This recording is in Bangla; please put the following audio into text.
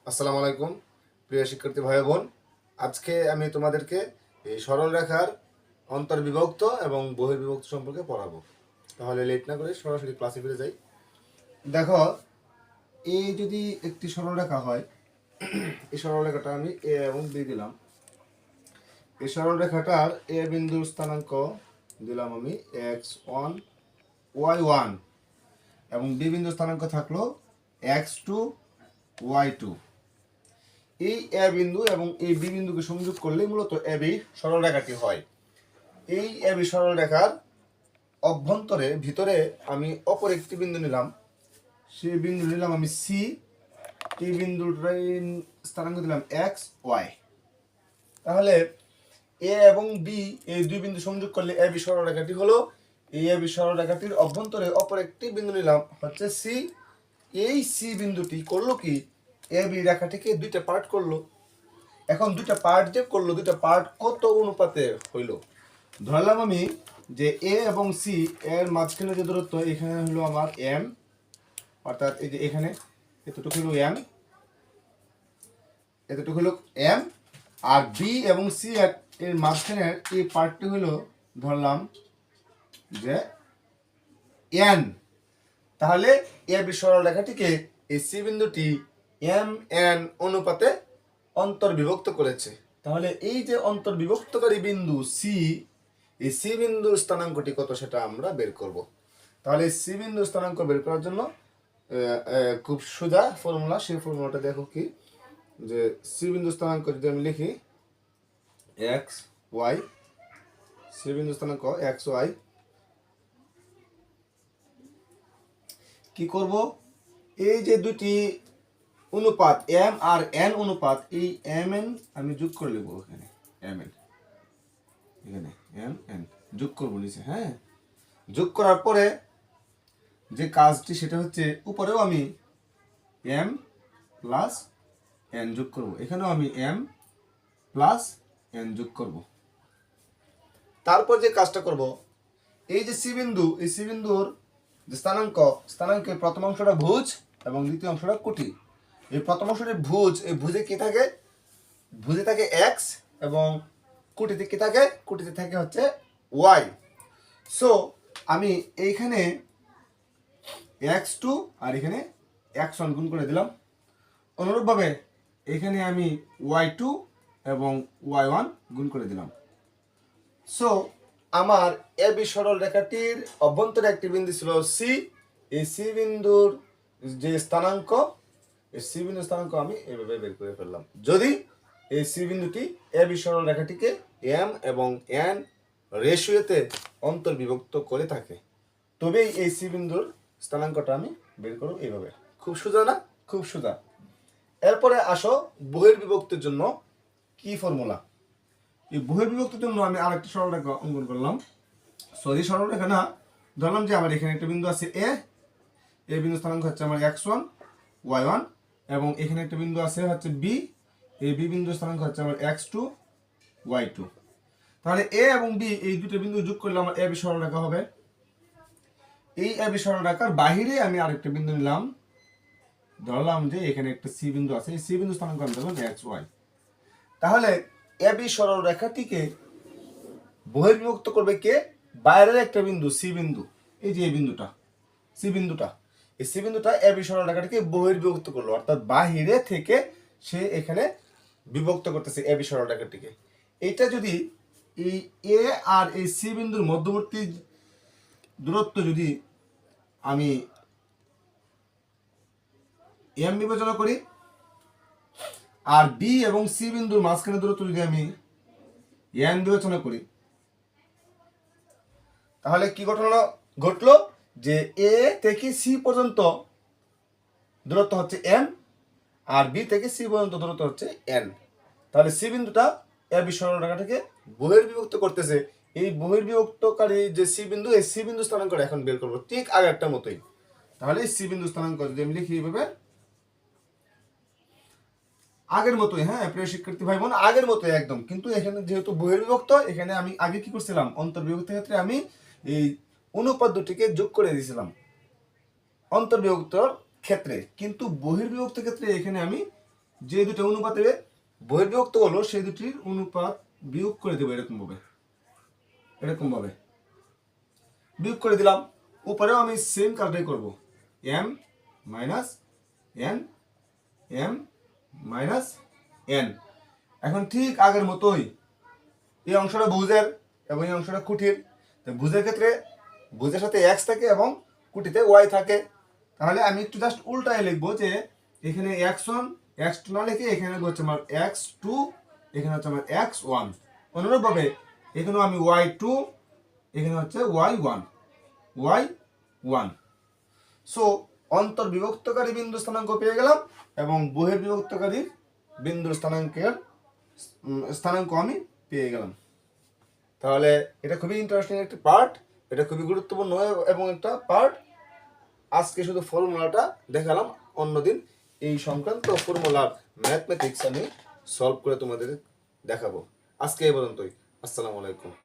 আসসালামু আলাইকুম প্রিয় শিক্ষার্থী ভাই বোন। আজকে আমি তোমাদেরকে এই সরল রেখার অন্তর্বিভক্ত এবং বহির্বিভক্ত সম্পর্কে পড়াবো। তাহলে লেট না করে সরাসরি ক্লাসে ফিরে যাই। দেখো, এই যদি একটি সরল রেখা হয়, এই সরল রেখাটা আমি এ এবং বি দিলাম। এই সরল রেখাটার এ বিন্দুর স্থানাঙ্ক দিলাম আমি x1 y1 এবং বি বিন্দুর স্থানাঙ্ক থাকলো x2 y2। এই এ বিন্দু এবং এই বি বিন্দুকে সংযোগ করলে মূলত এ বি সরল রেখাটি হয়। এই এ বি সরল রেখার অভ্যন্তরে ভিতরে আমি অপর একটি বিন্দু নিলাম, সেই বিন্দু নিলাম আমি সি। এই বিন্দুটার স্থানাঙ্ক দিলাম এক্স ওয়াই। তাহলে এ এবং বি এই দুই বিন্দু সংযোগ করলে এ বি সরল রেখাটি হলো। এই এ বি সরল রেখাটির অভ্যন্তরে অপর একটি বিন্দু নিলাম হচ্ছে সি। এই সি বিন্দুটি করলো কি, এ বি রেখাটিকে দুইটা পার্ট করলো। এখন দুইটা পার্ট যে করলো, দুইটা পার্ট কত অনুপাতে হইল ধরলাম আমি যে এ এবং সি এর মাঝখানে যে দূরত্ব এখানে হলো আমার এম, অর্থাৎ এই যে এখানে এতটুকু হলো এম, এতটুকু হলো এম। আর বি এবং সি এর মাঝখানের এই পার্টটি হলো ধরলাম যে এন। তাহলে এ বি সরল রেখাটিকে এই সি বিন্দুটি এম এন অনুপাতে অন্তর্বিভক্ত করেছে। তাহলে এই যে অন্তর্বিভক্তকারী বিন্দু সি, এই সি বিন্দুর স্থানাঙ্কটি কত সেটা আমরা বের করব। তাহলে সি বিন্দুর স্থানাঙ্ক বের করার জন্য খুব সোজা ফর্মুলা, সেই ফর্মুলাটা দেখো কি, যে সি বিন্দুর স্থানাঙ্ক যদি আমি লিখি এক্স ওয়াই, সি বিন্দুর স্থানাঙ্ক এক্স ওয়াই, কি করব, এই যে দুটি অনুপাত এম আর এন অনুপাত, এই এম এন আমি যোগ করে নেব। এখানে এম এন, এখানে এম এন যোগ করবো নিচে। হ্যাঁ, যোগ করার পরে যে কাজটি সেটা হচ্ছে উপরেও আমি এম প্লাস এন যোগ করব, এখানেও আমি এম প্লাস এন যোগ করব। তারপর যে কাজটা করব, এই যে সি বিন্দু, এই সি বিন্দুর যে স্থানাঙ্কের প্রথম অংশটা ভুজ এবং দ্বিতীয় অংশটা কোটি। এই প্রথম অংশটি ভুজ, এই ভুজে কি থাকে, ভুজে থাকে এক্স এবং কোটিতে কি থাকে, কোটিতে থাকে হচ্ছে ওয়াই। সো আমি এইখানে x2 আর এখানে x1 গুণ করে দিলাম। অনুরূপভাবে এখানে আমি y2 এবং y1 গুণ করে দিলাম। সো আমার এ বি সরল রেখাটির অভ্যন্তরে একটি বিন্দু ছিল সি। এই সি বিন্দুর যে স্থানাঙ্ক, এই সি বিন্দুর স্থানাঙ্ক আমি এভাবে বের করে ফেললাম। যদি এই সি বিন্দুটি এ বি সরল রেখাটিকে এম এবং এন রেশিওতে অন্তর্বিভক্ত করে থাকে, তবেই এই সি বিন্দুর স্থানাঙ্কটা আমি বের করব। এইভাবে খুব সোজা না? খুব সোজা। এরপরে আসো বহির্বিভক্তের জন্য কি ফর্মুলা। এই বহির্বিভক্তের জন্য আমি আরেকটি সরলরেখা অঙ্কন করলাম। সরি, সরলরেখা না, ধরলাম যে আমার এখানে একটা বিন্দু আছে এ, এই বিন্দু স্থানাঙ্ক হচ্ছে আমার x1 y1 এবং এখানে একটা বিন্দু আছে হচ্ছে বি, এই বি বিন্দু স্থানাঙ্ক হচ্ছে আমার x2 y2। তাহলে এ এবং বি এই দুটো বিন্দু যোগ করলে আমার এ বি সরলরেখা হবে। এই এ বি সরলরেখার বাহিরে আমি আরেকটা বিন্দু নিলাম, ধরলাম যে এখানে একটা সি বিন্দু আছে, এই সি বিন্দু স্থানাঙ্ক আমি ধরলাম xy। তাহলে এ বি সরল রেখাটিকে বহির্বিভক্ত করবে কে, বাইরের একটা বিন্দু সি বিন্দু। এই যে এই বিন্দুটা সি বিন্দুটা, এই সি বিন্দুটা এ বি সরল রেখাটিকে বহির্বিভক্ত করলো, অর্থাৎ বাহিরে থেকে সে এখানে বিভক্ত করতেছে এ বি সরল রেখাটিকে। এটা যদি এই এ আর এই সি বিন্দুর মধ্যবর্তী দূরত্ব যদি আমি এম বিবেচনা করি, আর বি এবং সি বিন্দুর মাঝখানে দূরত্ব যদি আমি এন বিবেচনা করি, তাহলে কি ঘটনা ঘটলো, যে এ থেকে সি পর্যন্ত দূরত্ব হচ্ছে এম আর বি থেকে সি পর্যন্ত দূরত্ব হচ্ছে এন। তাহলে সি বিন্দুটা এ বি সরল রেখাটাকে বহির্বিভক্ত করতেছে। এই বহির্বিভক্তকারী যে সি বিন্দু, এই সি বিন্দু স্থানাঙ্কটা এখন বের করবো ঠিক আগেরটার মতোই। তাহলে সি বিন্দু স্থানাঙ্ক যদি আমি লিখি এইভাবে, আগের মতোই, হ্যাঁ প্রিয় শিক্ষার্থী ভাই বোন, আগের মতোই একদম। কিন্তু এখানে যেহেতু বহির্বিভক্ত, এখানে আমি আগে কি করছিলাম, অন্তর্বিভক্তের ক্ষেত্রে আমি এই অনুপাত দুটিকে যোগ করে দিয়েছিলাম অন্তর্বিভক্তর ক্ষেত্রে, কিন্তু বহির্বিভক্ত ক্ষেত্রে এখানে আমি যে দুটো অনুপাতে বহির্বিভক্ত হলো সেই দুটির অনুপাত বিয়োগ করে দেবো এরকম ভাবে বিয়োগ করে দিলাম। উপরেও আমি সেম কাজটাই করব, m minus n, m minus n. এখন ঠিক আগের মতোই এই অংশটা ভুজের এবং এই অংশটা কুটির। ভুজের ক্ষেত্রে ভুজের সাথে এক্স থাকে এবং কুটিতে ওয়াই থাকে। তাহলে আমি একটু জাস্ট উল্টায় লিখবো যে এখানে x1 x2 না লিখে এখানে হচ্ছে আমার x2, এখানে হচ্ছে আমার x1। অনুরূপভাবে এখানেও আমি y2, এখানে হচ্ছে y1 y1। সো অন্তর্বিভক্তকারী বিন্দু স্থানাঙ্ক পেয়ে গেলাম এবং বহির্বিভক্তকারী বিন্দুর স্থানাঙ্ক আমি পেয়ে গেলাম। তাহলে এটা খুবই ইন্টারেস্টিং একটি পার্ট, এটা খুবই গুরুত্বপূর্ণ এবং একটা পার্ট। আজকে শুধু ফর্মুলাটা দেখালাম, অন্যদিন এই সংক্রান্ত ফর্মুলার ম্যাথমেটিক্স আমি সলভ করে তোমাদের দেখাবো। আজকে এই পর্যন্তই। আসসালামু আলাইকুম।